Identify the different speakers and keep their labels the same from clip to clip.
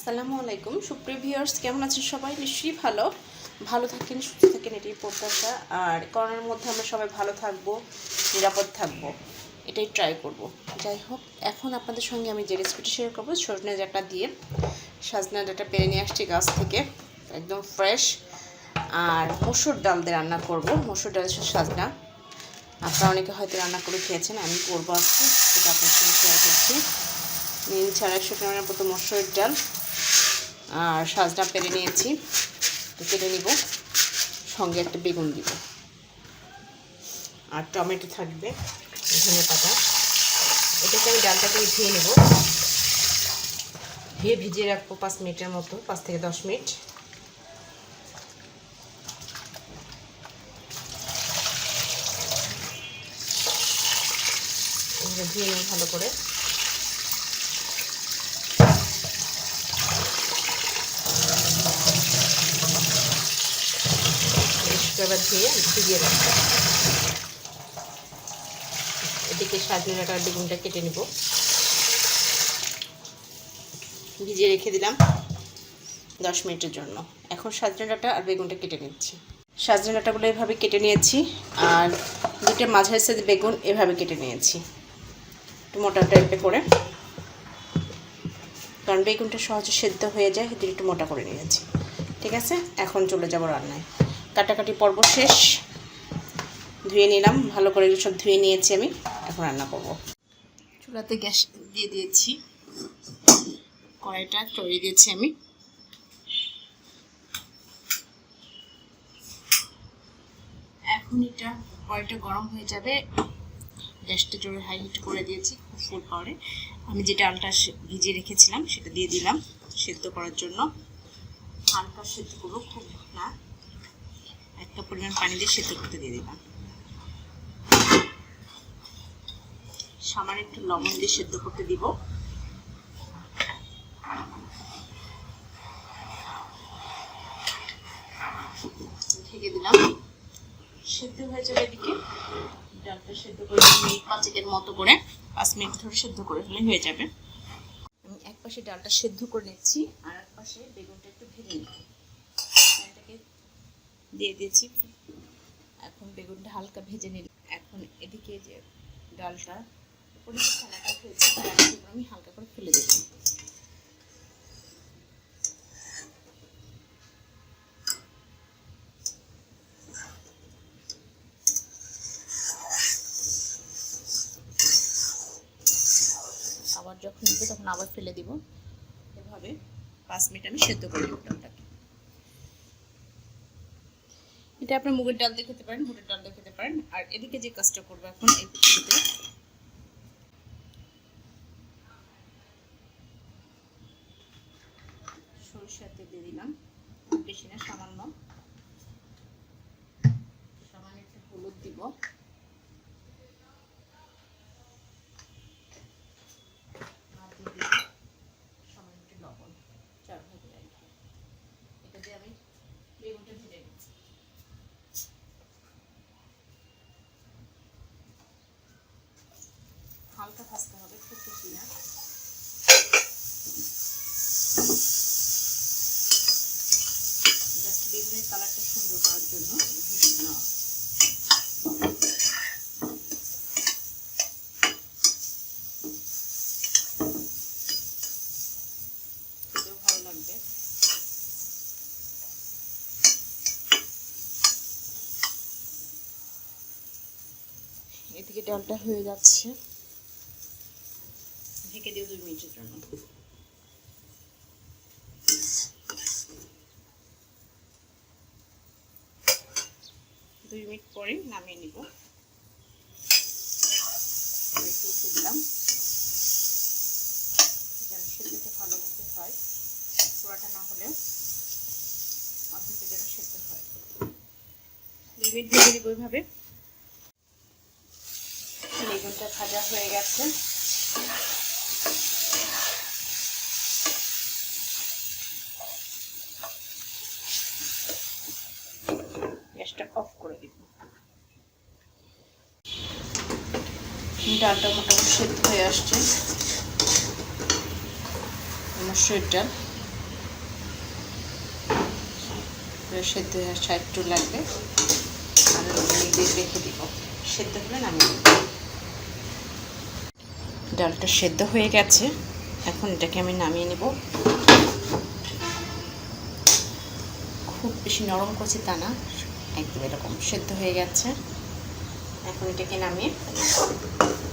Speaker 1: আসসালামু আলাইকুম সুপ্রিয় ভিউয়ার্স, কেমন আছেন সবাই? নিশ্চয়ই ভালো থাকেন, সুস্থ থাকেন, এটাই প্রত্যাশা। আর করোনার মধ্যে আমরা সবাই ভালো থাকবো, নিরাপদ থাকবো, এটাই ট্রাই করব। যাই হোক, এখন আপনাদের সঙ্গে আমি যে রেসিপিটি শেয়ার করবো সজনে ডাঁটা দিয়ে। সজনে ডাঁটা পেরে নিয়ে আসছি গাছ থেকে, একদম ফ্রেশ। আর মসুর ডাল দিয়ে রান্না করব, মসুর ডালের সাথে সজনা। আপনারা অনেকে হয়তো রান্না করে খেয়েছেন, আমি করবো আজকে, সেটা আপনার সঙ্গে শেয়ার করছি। নিয়েছি 150 গ্রামের মতো মসুর ডাল, আর সজনা পেরে নিয়েছি, তো কেটে নিব। সঙ্গে একটা বেগুন দিব, আর টমেটো থাকবে, ধনে পাতা। এটাকে আমি ডালটাকে ধুয়ে নেব, ধুয়ে ভিজিয়ে রাখবো 5 মিনিটের মতো, 5 থেকে 10 মিনিট। ধুয়ে নিই ভালো করে। এবার ধুয়ে ভিজিয়ে রাখবো। এদিকে সজনে ডাঁটার বেগুনটা কেটে নিব, ভিজিয়ে রেখে দিলাম 10 মিনিটের জন্য। এখন সজনে ডাঁটা আর বেগুনটা কেটে নিচ্ছি। সজনে ডাঁটাগুলো এভাবে কেটে নিয়েছি, আর দুটো মাঝারি সাইজ বেগুন এভাবে কেটে নিয়েছি, একটু মোটা টাইপে করে, কারণ বেগুনটা সহজে সেদ্ধ হয়ে যায়, সেটা একটু মোটা করে নিয়েছি। ঠিক আছে, এখন চলে যাব রান্নায়। কাটাকাটি পর্ব শেষ, ধুয়ে নিলাম ভালো করে, সব ধুয়ে নিয়েছি আমি। এখন রান্না করব। চুলাতে গ্যাস দিয়ে দিয়েছি, কড়াইটা চড়িয়ে দিয়েছি আমি। এখন এটা কড়াইটা গরম হয়ে যাবে, গ্যাসটা জোরে হাই হিট করে দিয়েছি খুব ফুল পাওয়ারে। আমি যে ডালটা ভিজিয়ে রেখেছিলাম সেটা দিয়ে দিলাম সেদ্ধ করার জন্য। হালকা সেদ্ধ করবো, খুব না, একটা পরিমাণ পানি দিয়ে সেদ্ধ করতে দিয়ে দিলাম। সামান্য একটু লবণ দিয়ে সেদ্ধ করতে দিব। ঢেকে দিলাম, সেদ্ধ হয়ে যাবে। এদিকে ডালটা সেদ্ধ করে মিনিট 5 মতো করে, 5 মিনিট ধরে সেদ্ধ করে হলে হয়ে যাবে। আমি এক পাশে ডালটা সেদ্ধ করে নিচ্ছি, আর এক পাশে বেগুনটা একটু ভেজে নিব। এটাকে দিয়ে দিয়েছি, এখন বেগুনটা হালকা ভেজে নিলাম। এখন এদিকে যে ডালটা উপরে যে ছানাটা হয়েছে সেগুলো আমি হালকা করে ফেলে দেব। আবার যখন নেবে তখন আবার ফেলে দিব। এভাবে 5 মিনিট আমি সেদ্ধ করে নেব ডালটাকে। এটা আপনি মুগের ডাল দিয়ে খেতে পারেন, ভুটের ডাল দিয়ে খেতে পারেন। আর এদিকে যে কাজটা করবো এখন, এই পুকুরিতে সরিষার তেল দিয়ে দিলাম, বেশি না, সামান্য একটু হলুদ দিব, সামান্য একটু লবণ, 4 ভাগে রাখি। এটা দিয়ে আমি বেগুনটা ভেজে নিচ্ছি। হালকা ভাজতে হবে, খুব বেশি না। জাস্ট বেগুনের কালারটা সুন্দর করার জন্য ভেজে নেওয়া। খেতেও ভালো লাগবে। এদিকে ডালটা হয়ে যাচ্ছে, ঢেকে দিও 2 মিনিটের জন্য। 2 মিনিট পরে নামিয়ে নিব। একটু উঠে দিলাম যেন সেদ্ধটা ভালো মতো হয়, পুরাটা না হলেও অর্ধেকটা যেন সেদ্ধ হয়। 2 মিনিট ভেজে দিব এইভাবে। বেগুনটা ভাজা হয়ে গেছে, গ্যাসটা অফ করে দিব। ডালটা মোটামুটি সেদ্ধ হয়ে আসছে, মসুর ডাল। সেদ্ধ হয়ে আসা একটু লাগবে, আর দিয়ে রেখে দিব। সেদ্ধ হলে নামিয়ে দেব। ডালটা সেদ্ধ হয়ে গেছে, এখন এটাকে আমি নামিয়ে নেব। খুব বেশি নরম করছি তা না, একদম এরকম সেদ্ধ হয়ে গেছে। এখন এটাকে নামিয়ে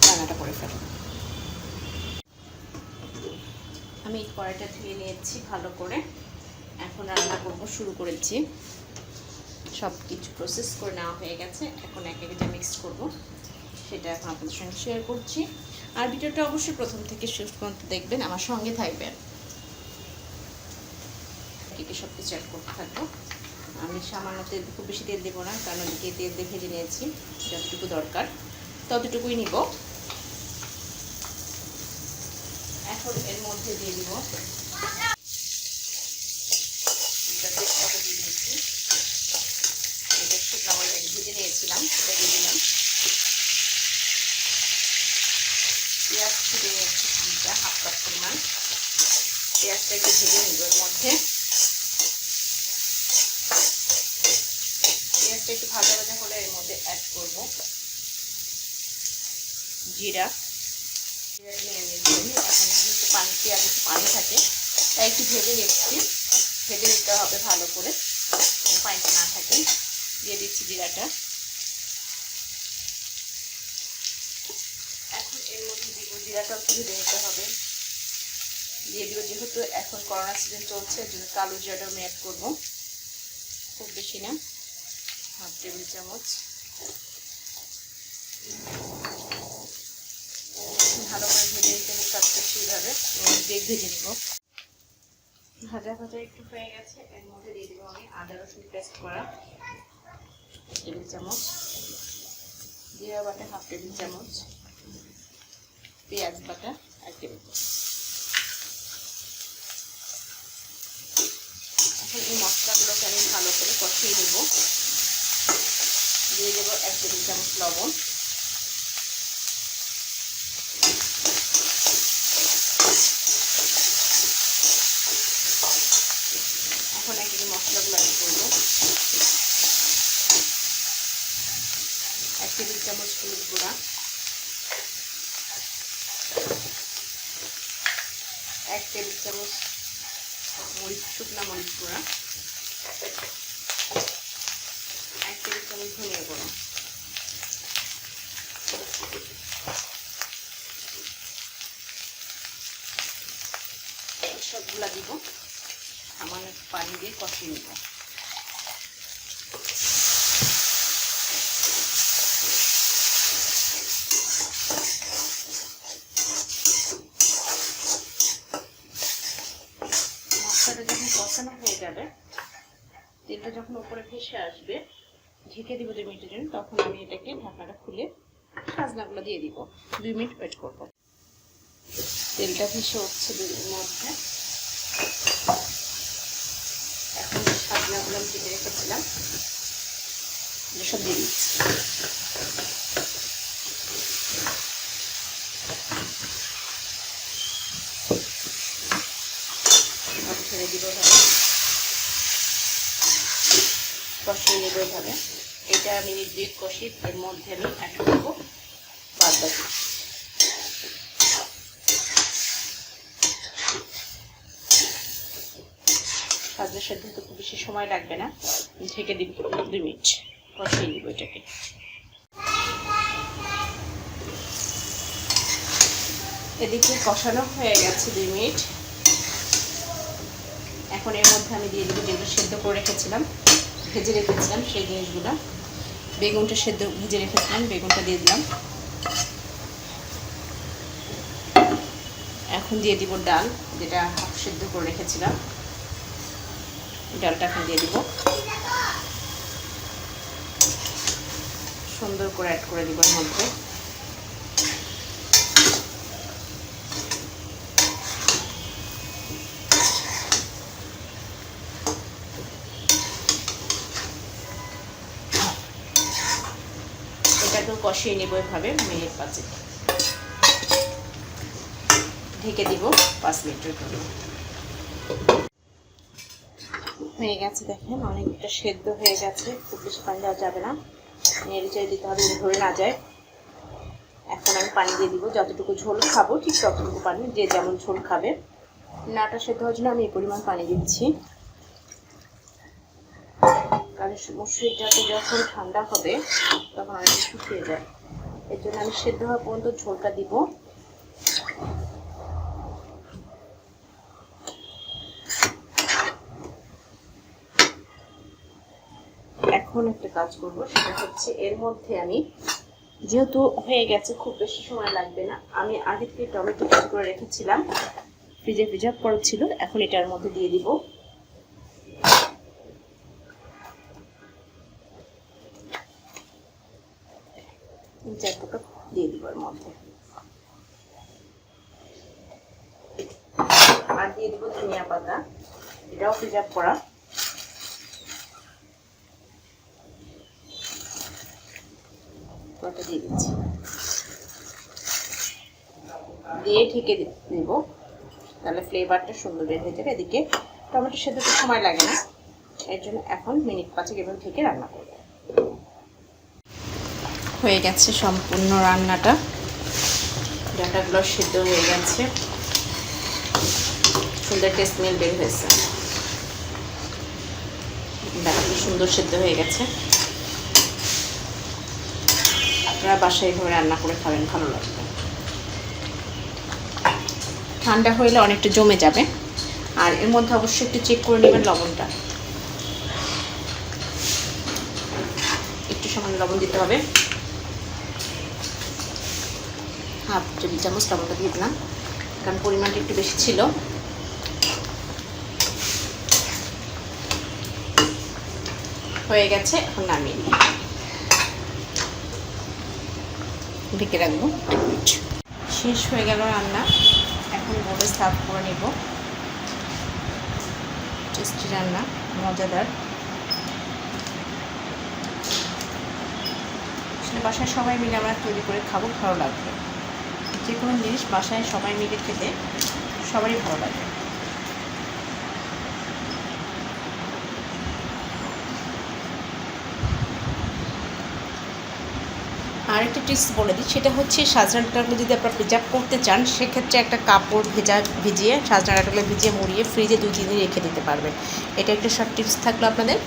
Speaker 1: রান্নাটা করে ফেলব। আমি এই কড়াইটা ধুয়ে নিয়েছি ভালো করে, এখন রান্না করব শুরু করেছি। সব কিছু প্রসেস করে নেওয়া হয়ে গেছে, এখন এক একটা মিক্সড করব, সেটা এখন আপনাদের সঙ্গে শেয়ার করছি। আর ভিডিওটা অবশ্যই প্রথম থেকে শেষ পর্যন্ত দেখবেন, আমার সঙ্গে থাকবেন। একে সব কিছু অ্যাড করতে থাকবো। আমি সামান্য তেল, খুব বেশি তেল দেবো না, কারণ ওদিকে তেল দিয়ে ভেজে নিয়েছি। যতটুকু দরকার ততটুকুই নিব। এখন এর মধ্যে দিয়ে দিব তেজপাতা দিয়ে দিয়েছি। এটা শুকনো মরিচ ভেজে নিয়েছিলাম, সেটা দিয়ে দিলাম। পেঁয়াজ দিয়ে নিয়েছি দুইটা, হাফ কাপ পরিমাণ। পেঁয়াজটা একটু ভেজে নিব। এর মধ্যে পেঁয়াজটা একটু ভাজা ভাজা হলে এর মধ্যে অ্যাড করব জিরা। নিয়ে নিয়েছি। এখন যেহেতু পেঁয়াজ একটু পানি থাকে, তাই একটু ভেজে নিচ্ছি। ভেজে নিতে হবে ভালো করে, পানিটা না থাকে। দিয়ে দিচ্ছি জিরাটা। এখন এর মধ্যে দিব জিরাটাও একটু ভেজে নিতে হবে। দিয়ে দিব, যেহেতু এখন করোনা সিজন চলছে, জন্য কালো জিরাটাও আমি অ্যাড করবো, খুব বেশি না, হাফ টেবিল চামচ। ভালো করে ভেজে নিতে হবে সব কিছু, এইভাবে ভেজে নিব। ভাজা ভাজা একটু হয়ে গেছে, এর মধ্যে দিয়ে দিব আমি আদা রসুন পেস্ট করা টেবিল চামচ, জিরা বাটা হাফ টেবিল চামচ, পেঁয়াজ বাটা 1 টেবিল চামচ। এখন এই মশলাগুলোকে আমি ভালো করে কষিয়ে দেবো। দিয়ে দেবো 1 টেবিল চামচ লবণ। এখন এক মশলাগুলো অ্যাড করবো। 1 টেবিল চামচ হলুদ গুঁড়া, 1 টেবিল চামচ শুকনা মরিচ গুঁড়া, 1 টেবিল চামচ ধনিয়া গুঁড়া। সবগুলা দিব, সামান্য পানি দিয়ে কষিয়ে নিব। মশলাটা যখন কষানো হয়ে যাবে, তেলটা যখন উপরে ভেসে আসবে, ঢেকে দিব 2 মিনিটের জন্য। তখন আমি এটাকে ঢাকনাটা খুলে সাজনাগুলো দিয়ে দিব। 2 মিনিট ওয়েট করব। তেলটা ভেসে উঠছে 2 মিনিটের মধ্যে। এখন সাজনাগুলো আমি কেটে রেখেছিলাম, সব দিয়ে দিচ্ছি। ছেড়ে দিব এভাবে, কষিয়ে নেব এভাবে। এটা মিনিট 2 কষি, এর মধ্যে আমি অ্যাড করবো বাদ বাকি। সাজনা সেদ্ধ হতে খুব বেশি সময় লাগবে না, ঢেকে দিব 2 মিনিট, কষিয়ে দিব এটাকে। এদিকে কষানো হয়ে গেছে 2 মিনিট। এখন এর মধ্যে আমি দিয়ে দিব যেগুলো সেদ্ধ করে রেখেছিলাম, ভেজে রেখেছিলাম সেই জিনিসগুলো। বেগুনটা সেদ্ধ ভেজে রেখেছিলাম, বেগুনটা দিয়ে দিলাম। এখন দিয়ে দিব ডাল, যেটা হাফ সেদ্ধ করে রেখেছিলাম, ডালটা এখন দিয়ে দিব। সুন্দর করে অ্যাড করে দিব এর মধ্যে। এটাকেও কষিয়ে নেব এভাবে মিনিট 5। ঢেকে দিব 5 মিনিটের জন্য। হয়ে গেছে, দেখেন অনেকটা সেদ্ধ হয়ে গেছে, খুব বেশি পানি দেওয়া যাবে না, নেড়ে চেড়ে দিতে হবে ধরে না যায়। এখন আমি পানি দিয়ে দিব, যতটুকু ঝোল খাবো ঠিক ততটুকু পানি, যে যেমন ঝোল খাবে। নাটা সেদ্ধ হওয়ার জন্য আমি এই পরিমাণ পানি দিচ্ছি, কারণ মসুরিটাকে যখন ঠান্ডা হবে তখন অনেক শুকিয়ে যায়, এর জন্য আমি সেদ্ধ হওয়া পর্যন্ত ঝোলটা দিব। এখন একটা কাজ করব, সেটা হচ্ছে এর মধ্যে আমি, যেহেতু হয়ে গেছে খুব বেশি সময় লাগবে না, আমি আগে থেকে টমেটো কেটে করে রেখেছিলাম, ফ্রিজে প্রিজার্ভ করা ছিল, এখন এটার মধ্যে দিয়ে দিব। দিয়ে দিব এর মধ্যে, আর দিয়ে দিব ধনিয়া পাতা, এটাও প্রিজার্ভ করা। দিয়ে দিচ্ছি, দিয়ে ঢেকে দেব, তাহলে ফ্লেভারটা সুন্দর বের হয়ে যাবে। এদিকে টমেটো সেদ্ধতে সময় লাগে না, এর জন্য এখন মিনিট 5 এভাবে ঢেকে রান্না করব। হয়ে গেছে সম্পূর্ণ রান্নাটা, ডাটাগুলো সেদ্ধ হয়ে গেছে, সুন্দর একটা স্মেল বের হয়েছে, ডাটাগুলো সুন্দর সেদ্ধ হয়ে গেছে। আপনারা বাসায় এভাবে রান্না করে খাবেন, ভালো লাগবে। ঠান্ডা হইলে অনেকটা জমে যাবে, আর এর মধ্যে অবশ্যই একটু চেক করে নেবেন লবণটা, একটু সামান্য লবণ দিতে হবে, হাফ টেবিল চামচ লবণটা দিয়ে দিলাম, কারণ পরিমাণটা একটু বেশি ছিল। হয়ে গেছে, এখন নামিয়ে নিই, ঢেকে রাখবো। শেষ হয়ে গেল রান্না, এখন বোলে সার্ভ করে নেব। টেস্টি রান্না, মজাদার। বাসায় সবাই মিলে আমরা তৈরি করে খাবো, ভালো লাগবে। যে কোনো জিনিস বাসায় সবাই মিলে খেতে সবারই ভালো লাগে। আরেকটা টিপস বলে দিই, সেটা হচ্ছে সাজনা ডাঁটাগুলো যদি আপনারা প্রিজার্ভ করতে চান, সেক্ষেত্রে একটা কাপড় ভিজিয়ে সাজনা ডাঁটাগুলো ভিজিয়ে মুড়িয়ে ফ্রিজে 2-3 দিন রেখে দিতে পারবেন। এটা একটা শর্ট টিপস থাকলো আপনাদের।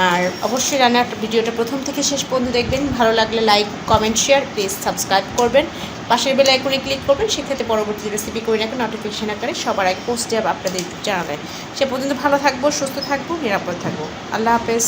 Speaker 1: আর অবশ্যই রান্নার ভিডিওটা প্রথম থেকে শেষ পর্যন্ত দেখবেন, ভালো লাগলে like, comment, share, please subscribe করবেন, পাশের বেল আইকনে ক্লিক করবেন, সেক্ষেত্রে পরবর্তী রেসিপি করে রাখবেন নোটিফিকেশন আকারে, সবার আগে পোস্ট যাবে আপনাদের জানাবেন। সে পর্যন্ত ভালো থাকবো, সুস্থ থাকবো, নিরাপদ থাকবো। আল্লাহ হাফেজ।